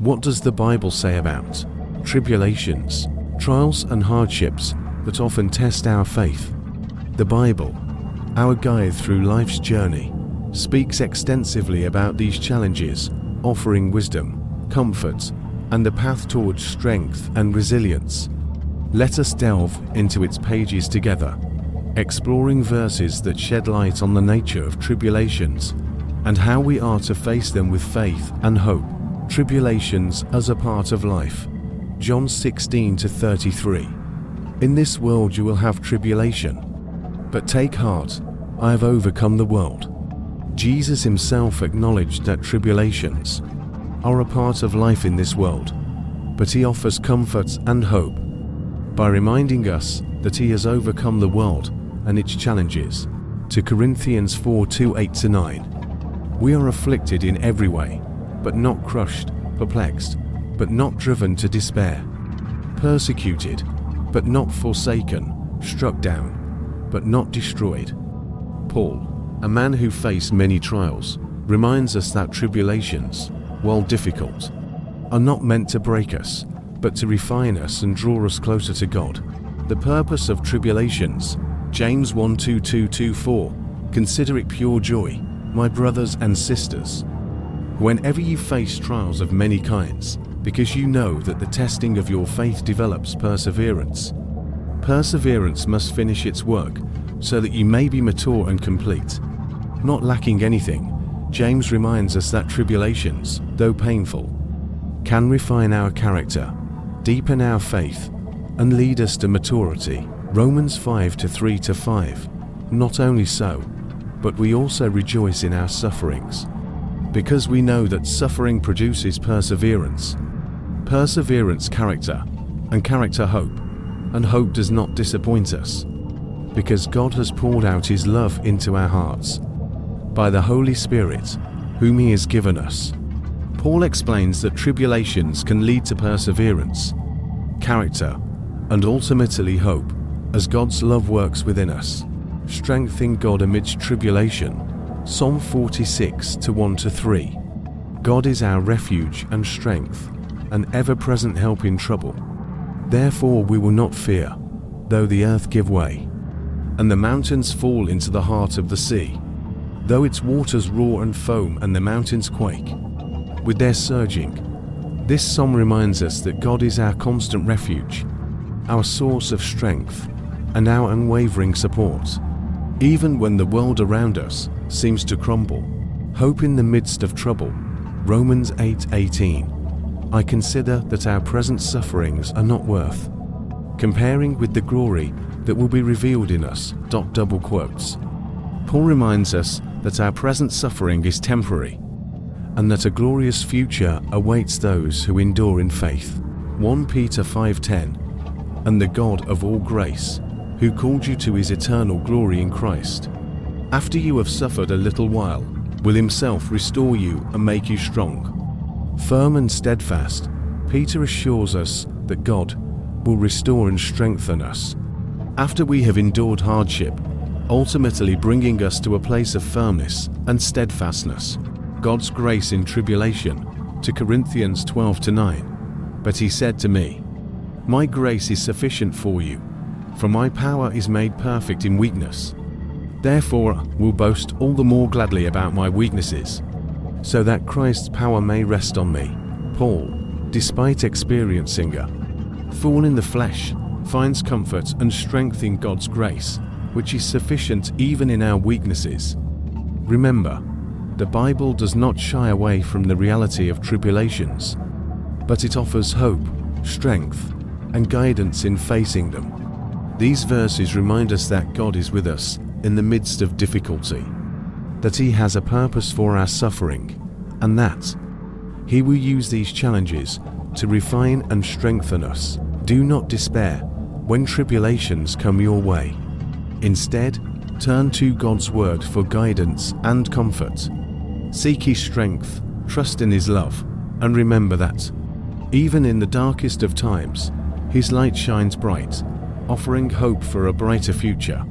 What does the Bible say about tribulations, trials and hardships that often test our faith? The Bible, our guide through life's journey, speaks extensively about these challenges, offering wisdom, comfort, and the path towards strength and resilience. Let us delve into its pages together, exploring verses that shed light on the nature of tribulations and how we are to face them with faith and hope. Tribulations as a part of life. John 16-33. In this world you will have tribulation, but take heart, I have overcome the world. Jesus himself acknowledged that tribulations are a part of life in this world, but he offers comfort and hope by reminding us that he has overcome the world and its challenges. 2 Corinthians 4:8-9. We are afflicted in every way, but not crushed, perplexed, but not driven to despair, persecuted, but not forsaken, struck down, but not destroyed. Paul, a man who faced many trials, reminds us that tribulations, while difficult, are not meant to break us, but to refine us and draw us closer to God. The purpose of tribulations, James 1:2-4, consider it pure joy, my brothers and sisters, whenever you face trials of many kinds, because you know that the testing of your faith develops perseverance. Perseverance must finish its work, so that you may be mature and complete, not lacking anything. James reminds us that tribulations, though painful, can refine our character, deepen our faith, and lead us to maturity. Romans 5:3-5. Not only so, but we also rejoice in our sufferings, because we know that suffering produces perseverance, perseverance character, and character hope, and hope does not disappoint us, because God has poured out his love into our hearts by the Holy Spirit, whom he has given us. Paul explains that tribulations can lead to perseverance, character, and ultimately hope, as God's love works within us. Strength in God amidst tribulation. Psalm 46:1-3. God is our refuge and strength, an ever-present help in trouble. Therefore we will not fear, though the earth give way, and the mountains fall into the heart of the sea, though its waters roar and foam and the mountains quake with their surging. This psalm reminds us that God is our constant refuge, our source of strength, and our unwavering support. Even when the world around us seems to crumble, hope in the midst of trouble. Romans 8:18. I consider that our present sufferings are not worth comparing with the glory that will be revealed in us. Double quotes. Paul reminds us that our present suffering is temporary, and that a glorious future awaits those who endure in faith. 1 Peter 5:10. And the God of all grace, who called you to his eternal glory in Christ, after you have suffered a little while, will himself restore you and make you strong, firm and steadfast. Peter assures us that God will restore and strengthen us after we have endured hardship, ultimately bringing us to a place of firmness and steadfastness. God's grace in tribulation. 2 Corinthians 12:9. But he said to me, my grace is sufficient for you, for my power is made perfect in weakness. Therefore will boast all the more gladly about my weaknesses, so that Christ's power may rest on me. Paul, despite experiencing a thorn in the flesh, finds comfort and strength in God's grace, which is sufficient even in our weaknesses. Remember, the Bible does not shy away from the reality of tribulations, but it offers hope, strength, and guidance in facing them. These verses remind us that God is with us in the midst of difficulty, that he has a purpose for our suffering, and that he will use these challenges to refine and strengthen us. Do not despair when tribulations come your way. Instead, turn to God's word for guidance and comfort. Seek his strength, trust in his love, and remember that, even in the darkest of times, his light shines bright, offering hope for a brighter future.